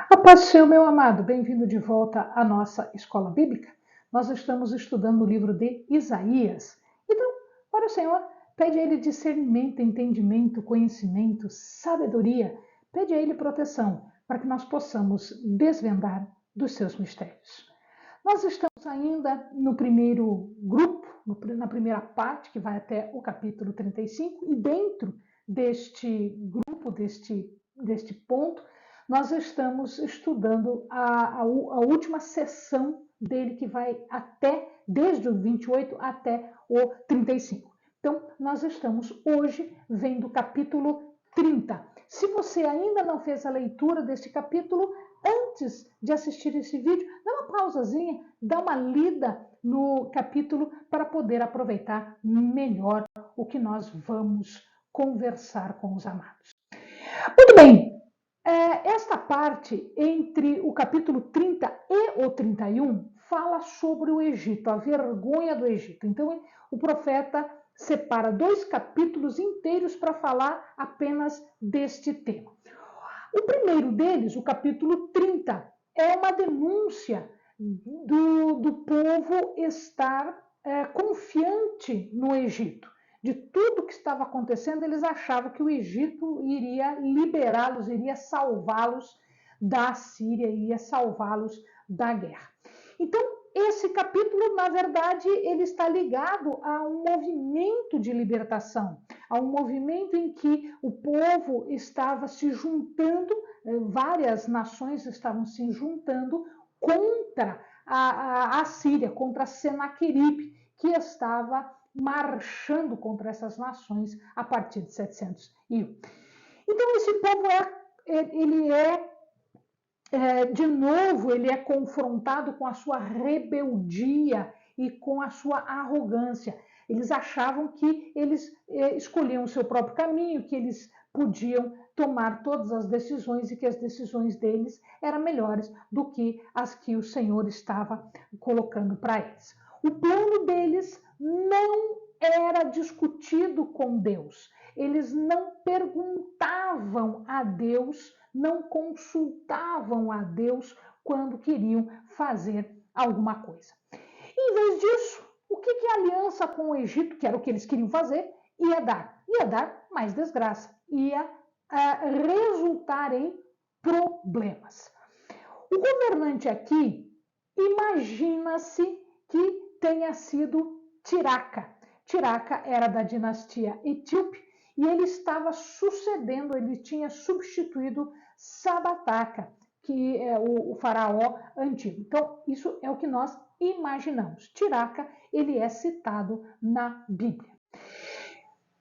A paz do Senhor, meu amado, bem-vindo de volta à nossa escola bíblica. Nós estamos estudando o livro de Isaías. Então, ora o Senhor, pede a Ele discernimento, entendimento, conhecimento, sabedoria. Pede a Ele proteção, para que nós possamos desvendar dos seus mistérios. Nós estamos ainda no primeiro grupo, na primeira parte, que vai até o capítulo 35, e dentro deste grupo, deste ponto, nós estamos estudando a última sessão dele, que vai desde o 28 até o 35. Então, nós estamos hoje vendo o capítulo 30. Se você ainda não fez a leitura deste capítulo, antes de assistir esse vídeo, dá uma pausazinha, dá uma lida no capítulo para poder aproveitar melhor o que nós vamos conversar com os amados. Muito bem, esta parte entre o capítulo 30 e o 31 fala sobre o Egito, a vergonha do Egito. Então, o profeta separa 2 capítulos inteiros para falar apenas deste tema. O primeiro deles, o capítulo 30, é uma denúncia do povo estar confiante no Egito. De tudo que estava acontecendo, eles achavam que o Egito iria liberá-los, iria salvá-los da Síria, iria salvá-los da guerra. Então, esse capítulo, na verdade, ele está ligado a um movimento de libertação, a um movimento em que o povo estava se juntando, várias nações estavam se juntando contra a Síria, contra Senaqueribe, que estava marchando contra essas nações a partir de 701. Então, esse povo de novo, ele é confrontado com a sua rebeldia e com a sua arrogância. Eles achavam que eles escolhiam o seu próprio caminho, que eles podiam tomar todas as decisões e que as decisões deles eram melhores do que as que o Senhor estava colocando para eles. O plano deles não era discutido com Deus. Eles não perguntavam a Deus, não consultavam a Deus quando queriam fazer alguma coisa. Em vez disso, o que a aliança com o Egito, que era o que eles queriam fazer, ia dar? Ia dar mais desgraça, ia resultar em problemas. O governante aqui, imagina-se que tenha sido Tiraca. Tiraca era da dinastia etíope e ele estava sucedendo, ele tinha substituído Sabataca, que é o faraó antigo. Então, isso é o que nós imaginamos. Tiraca, ele é citado na Bíblia.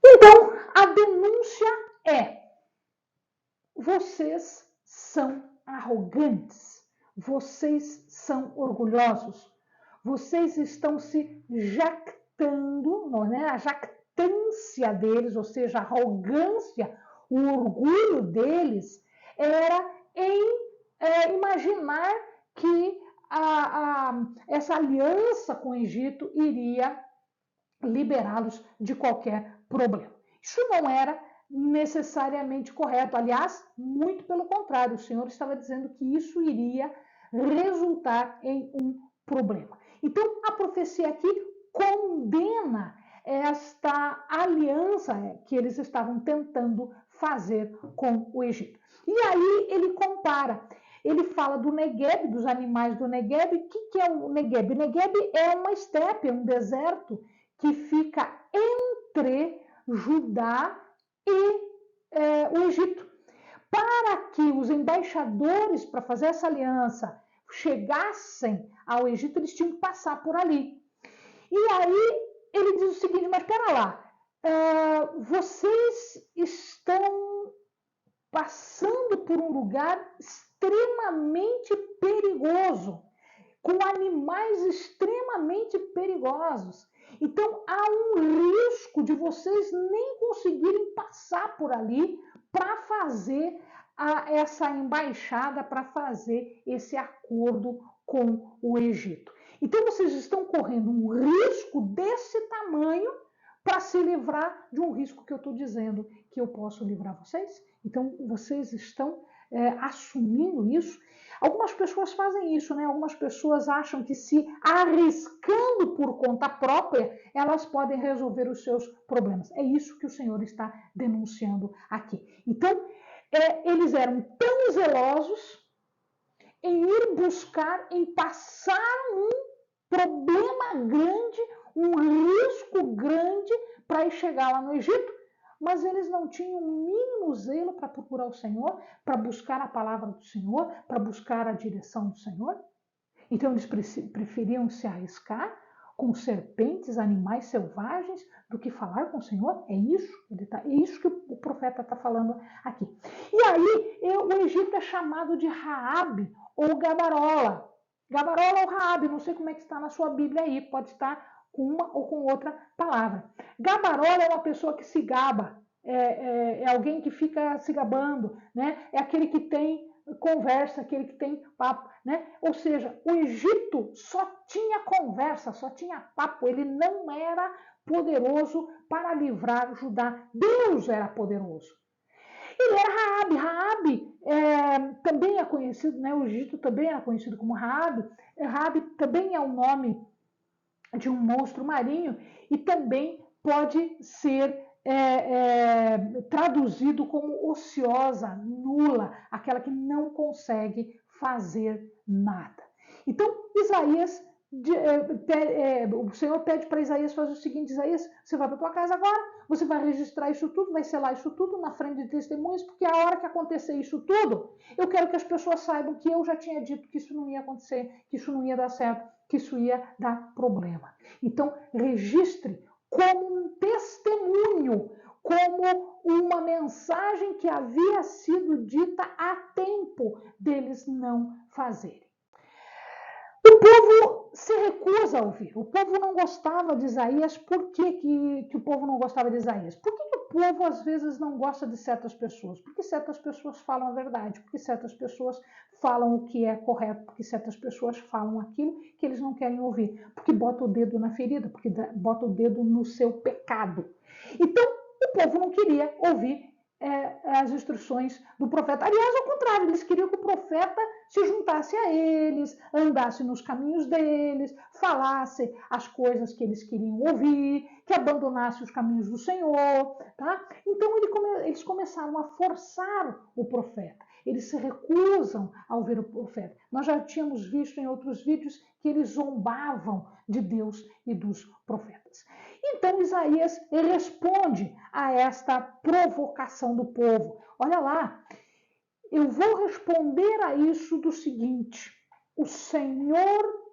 Então, a denúncia é: vocês são arrogantes, vocês são orgulhosos, vocês estão se jactando, né? A jactância deles, ou seja, a arrogância, o orgulho deles era em imaginar que essa aliança com o Egito iria liberá-los de qualquer problema. Isso não era necessariamente correto. Aliás, muito pelo contrário, o Senhor estava dizendo que isso iria resultar em um problema. Então, a profecia aqui condena esta aliança que eles estavam tentando fazer com o Egito. E aí ele compara, ele fala do Negueb, dos animais do Negueb. O que é o Negueb? O Negueb é uma estepe, é um deserto que fica entre Judá e o Egito. Para que os embaixadores, para fazer essa aliança, chegassem ao Egito, eles tinham que passar por ali. E aí ele diz o seguinte: mas espera lá, vocês estão passando por um lugar extremamente perigoso, com animais extremamente perigosos. Então, há um risco de vocês nem conseguirem passar por ali para fazer essa embaixada, para fazer esse acordo com o Egito. Então, vocês estão correndo um risco desse tamanho para se livrar de um risco que eu estou dizendo que eu posso livrar vocês. Então, vocês estão assumindo isso. Algumas pessoas fazem isso, né? Algumas pessoas acham que se arriscando por conta própria, elas podem resolver os seus problemas. É isso que o Senhor está denunciando aqui. Então, eles eram tão zelosos em ir buscar, em passar um problema grande, um risco grande para ir chegar lá no Egito, mas eles não tinham o mínimo zelo para procurar o Senhor, para buscar a palavra do Senhor, para buscar a direção do Senhor. Então eles preferiam se arriscar com serpentes, animais selvagens, do que falar com o Senhor. É isso que o profeta está falando aqui. E aí o Egito é chamado de Raabe ou Gabarola. Gabarola ou Raabe, não sei como é que está na sua Bíblia aí, pode estar com uma ou com outra palavra. Gabarola é uma pessoa que se gaba, é alguém que fica se gabando, né? É aquele que tem conversa, aquele que tem papo, né? Ou seja, o Egito só tinha conversa, só tinha papo, ele não era poderoso para livrar Judá. Deus era poderoso. Ele era Raabe. Raabe também é conhecido, né? O Egito também era conhecido como Raabe. Raabe também é o nome de um monstro marinho e também pode ser traduzido como ociosa, nula, aquela que não consegue fazer nada. Então, Isaías, o Senhor pede para Isaías fazer o seguinte: Isaías, você vai para tua casa agora, você vai registrar isso tudo, vai selar isso tudo na frente de testemunhas, porque a hora que acontecer isso tudo, eu quero que as pessoas saibam que eu já tinha dito que isso não ia acontecer, que isso não ia dar certo, que isso ia dar problema. Então, registre como um testemunho, como uma mensagem que havia sido dita há tempo deles não fazerem. O povo se recusa a ouvir. O povo não gostava de Isaías. Por que o povo não gostava de Isaías? Por que o povo às vezes não gosta de certas pessoas? Porque certas pessoas falam a verdade, porque certas pessoas falam o que é correto, porque certas pessoas falam aquilo que eles não querem ouvir, porque bota o dedo na ferida, porque bota o dedo no seu pecado. Então, o povo não queria ouvir as instruções do profeta. Aliás, ao contrário, eles queriam que o profeta se juntasse a eles, andasse nos caminhos deles, falasse as coisas que eles queriam ouvir, que abandonasse os caminhos do Senhor. Tá? Então, eles começaram a forçar o profeta. Eles se recusam a ouvir o profeta. Nós já tínhamos visto em outros vídeos que eles zombavam de Deus e dos profetas. Então Isaías responde a esta provocação do povo. Olha lá, eu vou responder a isso do seguinte: o Senhor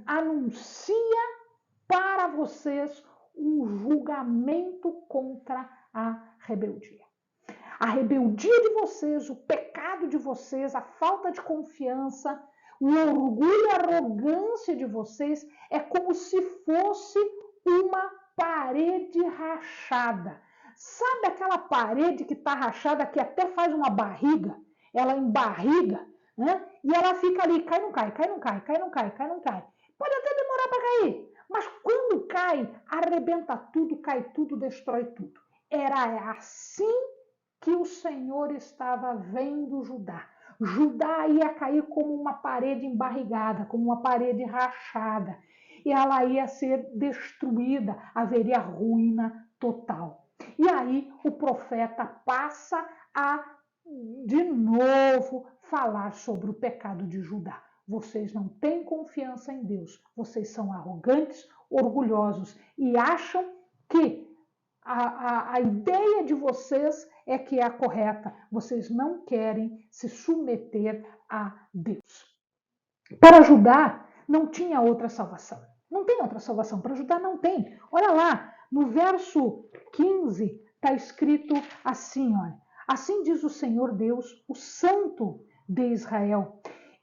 anuncia para vocês um julgamento contra a rebeldia. A rebeldia de vocês, o pecado de vocês, a falta de confiança, o orgulho e a arrogância de vocês é como se fosse uma parede rachada. Sabe aquela parede que está rachada, que até faz uma barriga? Ela embarriga, né? E ela fica ali, cai, não cai, cai, não cai, cai, não cai, cai, não cai. Pode até demorar para cair, mas quando cai, arrebenta tudo, cai tudo, destrói tudo. Era assim que o Senhor estava vendo Judá. Judá ia cair como uma parede embarrigada, como uma parede rachada. E ela ia ser destruída, haveria ruína total. E aí o profeta passa a, de novo, falar sobre o pecado de Judá. Vocês não têm confiança em Deus, vocês são arrogantes, orgulhosos e acham que a ideia de vocês é que é a correta. Vocês não querem se submeter a Deus. Para Judá, não tinha outra salvação. Não tem outra salvação. Para Judá, não tem. Olha lá, no verso 15, está escrito assim, olha. Assim diz o Senhor Deus, o Santo de Israel: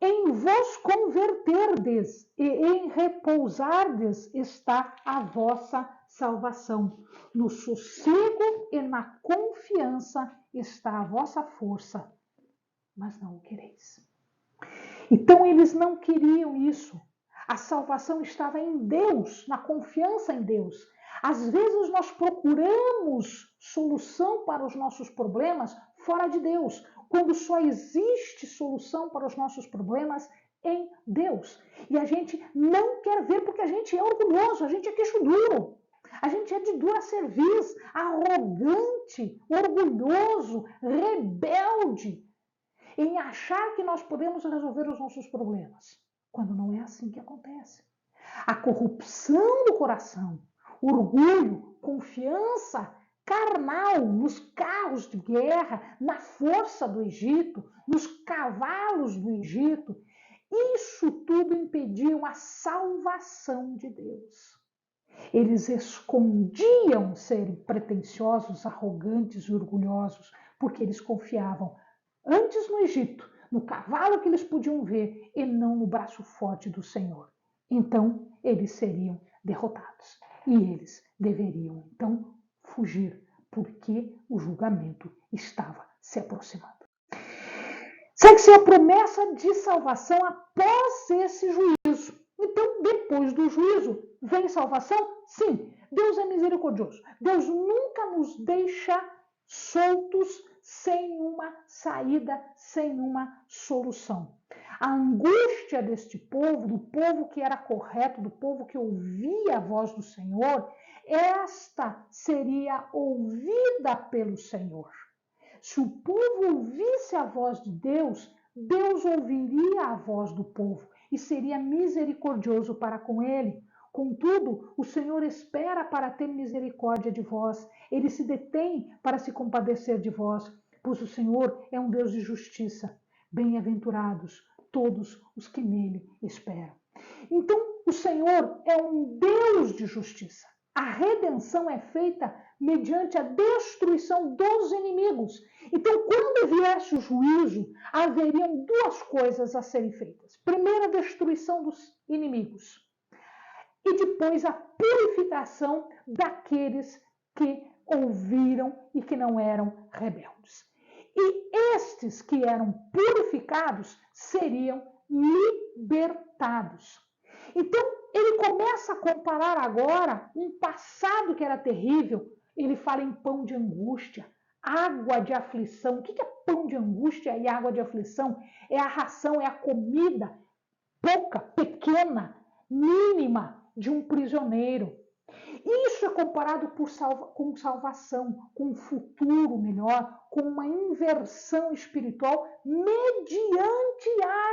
em vos converterdes e em repousardes está a vossa salvação. No sossego e na confiança está a vossa força, mas não o quereis. Então eles não queriam isso. A salvação estava em Deus, na confiança em Deus. Às vezes nós procuramos solução para os nossos problemas fora de Deus, quando só existe solução para os nossos problemas em Deus. E a gente não quer ver porque a gente é orgulhoso, a gente é queixo duro. A gente é de dura cerviz, arrogante, orgulhoso, rebelde, em achar que nós podemos resolver os nossos problemas, quando não é assim que acontece. A corrupção do coração, orgulho, confiança carnal nos carros de guerra, na força do Egito, nos cavalos do Egito, isso tudo impediam a salvação de Deus. Eles escondiam serem pretensiosos, arrogantes e orgulhosos, porque eles confiavam antes no Egito, no cavalo que eles podiam ver, e não no braço forte do Senhor. Então, eles seriam derrotados. E eles deveriam, então, fugir, porque o julgamento estava se aproximando. Segue-se a promessa de salvação após esse juízo. Então, depois do juízo, vem salvação? Sim, Deus é misericordioso. Deus nunca nos deixa soltos sem uma saída, sem uma solução. A angústia deste povo, do povo que era correto, do povo que ouvia a voz do Senhor, esta seria ouvida pelo Senhor. Se o povo ouvisse a voz de Deus, Deus ouviria a voz do povo e seria misericordioso para com ele. Contudo, o Senhor espera para ter misericórdia de vós. Ele se detém para se compadecer de vós, pois o Senhor é um Deus de justiça. Bem-aventurados todos os que nele esperam. Então, o Senhor é um Deus de justiça. A redenção é feita mediante a destruição dos inimigos. Então, quando viesse o juízo, haveriam duas coisas a serem feitas. Primeiro, a destruição dos inimigos. E depois, a purificação daqueles que ouviram e que não eram rebeldes. E estes que eram purificados seriam libertados. Então, ele começa a comparar agora um passado que era terrível. Ele fala em pão de angústia, água de aflição. O que é pão de angústia e água de aflição? É a ração, é a comida pouca, pequena, mínima de um prisioneiro. Isso é comparado com salvação, com um futuro melhor, com uma inversão espiritual mediante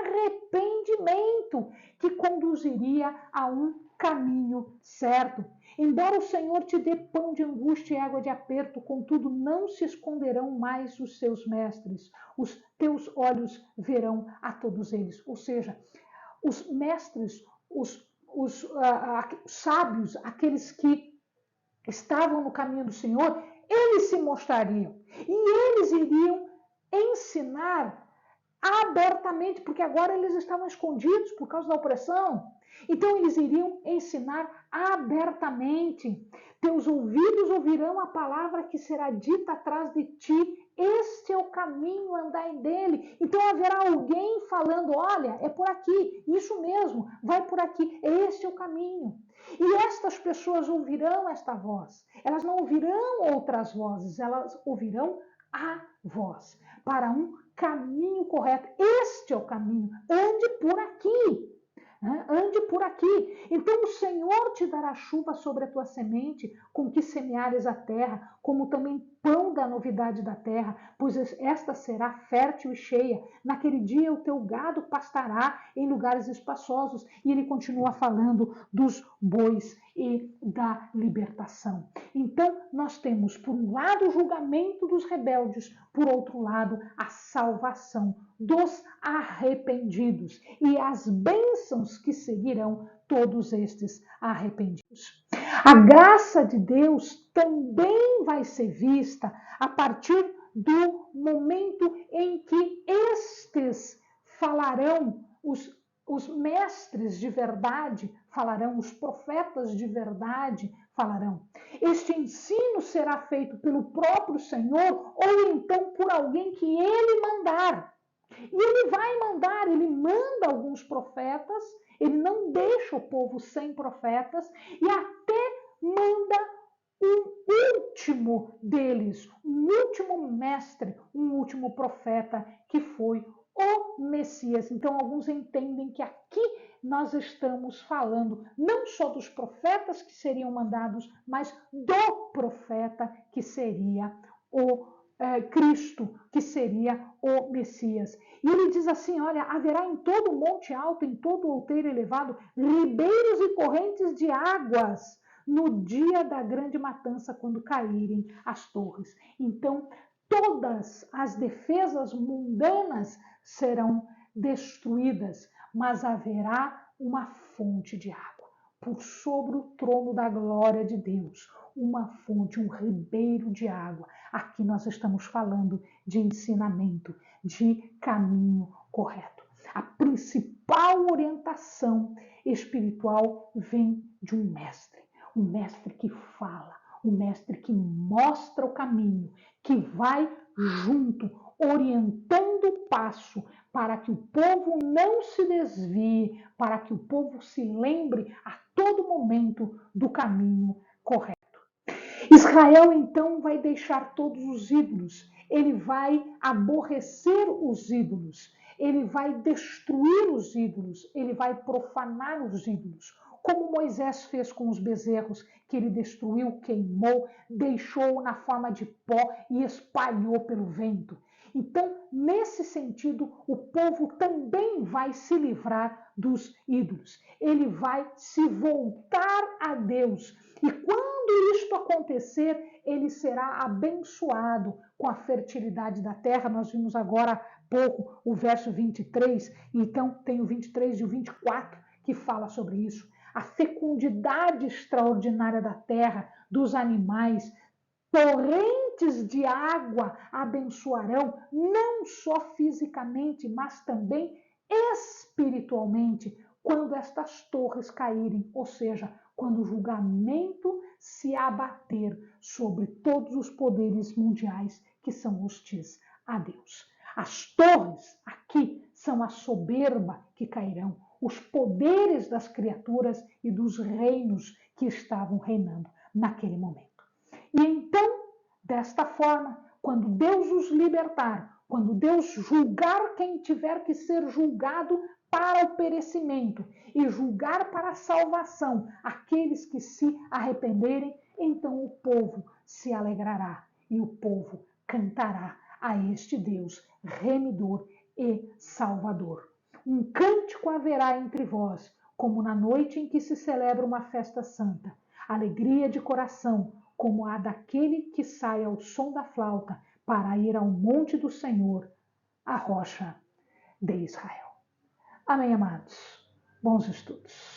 arrependimento, que conduziria a um caminho certo. Embora o Senhor te dê pão de angústia e água de aperto, contudo não se esconderão mais os seus mestres. Os teus olhos verão a todos eles. Ou seja, os mestres, os sábios, aqueles que estavam no caminho do Senhor, eles se mostrariam. E eles iriam ensinar abertamente, porque agora eles estavam escondidos por causa da opressão. Então eles iriam ensinar abertamente. Teus ouvidos ouvirão a palavra que será dita atrás de ti. Este é o caminho, andai dele. Então haverá alguém falando, olha, é por aqui, isso mesmo, vai por aqui, este é o caminho. E estas pessoas ouvirão esta voz. Elas não ouvirão outras vozes, elas ouvirão a voz para um caminho correto. Este é o caminho, ande por aqui. Ande por aqui. Então o Senhor te dará chuva sobre a tua semente, com que semeares a terra, como também pão da novidade da terra, pois esta será fértil e cheia. Naquele dia o teu gado pastará em lugares espaçosos. E ele continua falando dos bois e da libertação. Então nós temos, por um lado, o julgamento dos rebeldes, por outro lado, a salvação dos arrependidos e as bênçãos que seguirão todos estes arrependidos. A graça de Deus também vai ser vista a partir do momento em que estes falarão, os mestres de verdade falarão, os profetas de verdade falarão. Este ensino será feito pelo próprio Senhor ou então por alguém que ele mandar. E ele vai mandar, ele manda alguns profetas, ele não deixa o povo sem profetas e até manda um último deles, um último mestre, um último profeta, que foi o Messias. Então, alguns entendem que aqui nós estamos falando não só dos profetas que seriam mandados, mas do profeta que seria o Cristo, que seria o Messias. E ele diz assim, olha, haverá em todo monte alto, em todo outeiro elevado, ribeiros e correntes de águas, no dia da grande matança, quando caírem as torres. Então, todas as defesas mundanas serão destruídas, mas haverá uma fonte de água por sobre o trono da glória de Deus, uma fonte, um ribeiro de água. Aqui nós estamos falando de ensinamento, de caminho correto. A principal orientação espiritual vem de um mestre que fala, um mestre que mostra o caminho, que vai junto, orientando o passo para que o povo não se desvie, para que o povo se lembre a todo momento do caminho correto. Israel então vai deixar todos os ídolos, ele vai aborrecer os ídolos, ele vai destruir os ídolos, ele vai profanar os ídolos, como Moisés fez com os bezerros, que ele destruiu, queimou, deixou na forma de pó e espalhou pelo vento. Então, nesse sentido, o povo também vai se livrar dos ídolos. Ele vai se voltar a Deus. E quando isto acontecer, ele será abençoado com a fertilidade da terra. Nós vimos agora há pouco o verso 23, então tem o 23 e o 24 que fala sobre isso. A fecundidade extraordinária da terra, dos animais, torrentes de água abençoarão, não só fisicamente, mas também espiritualmente, quando estas torres caírem, ou seja, quando o julgamento se abater sobre todos os poderes mundiais que são hostis a Deus. As torres aqui são a soberba que cairão, os poderes das criaturas e dos reinos que estavam reinando naquele momento. E então, desta forma, quando Deus os libertar, quando Deus julgar quem tiver que ser julgado para o perecimento e julgar para a salvação aqueles que se arrependerem, então o povo se alegrará e o povo cantará a este Deus remidor e salvador. Um cântico haverá entre vós, como na noite em que se celebra uma festa santa, alegria de coração, como a daquele que sai ao som da flauta para ir ao monte do Senhor, a rocha de Israel. Amém, amados? Bons estudos.